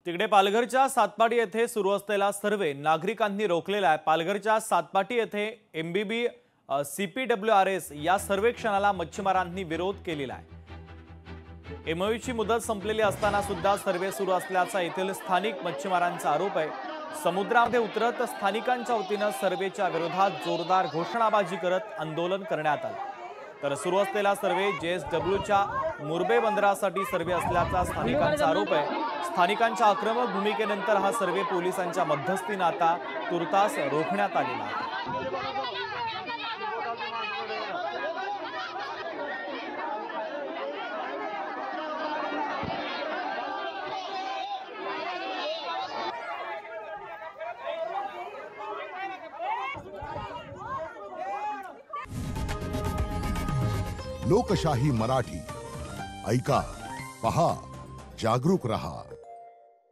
तिकडे पालघरच्या सातपाटी येथे सुरू असलेला सर्वे नागरिकांनी रोखलेला आहे। पालघरच्या सातपाटी येथे एमबीबी CPWRS या सर्वेक्षणाला मच्छीमारांनी विरोध केलेला आहे। एमओयूची मुदत संपलेली असताना सुद्धा सर्वे सुरू असल्याचा येथील स्थानिक मच्छीमारांचा आरोप आहे। समुद्रामध्ये उतरत स्थानिकांच्या वतीने सर्वेच्या विरोधात जोरदार घोषणाबाजी करत आंदोलन करण्यात आले। तर सुरू असलेला सर्वे JSWच्या मुरबे बंदरासाठी सर्वे असल्याचा स्थानिकांचा आरोप आहे। स्थानिकांच्या आक्रमक भूमिकेनंतर हा सर्वे पोलिसांच्या मध्यस्थीने आता तुर्तास रोखण्यात आलेला आहे। लोकशाही मराठी ऐका, पहा, जागरूक रहा।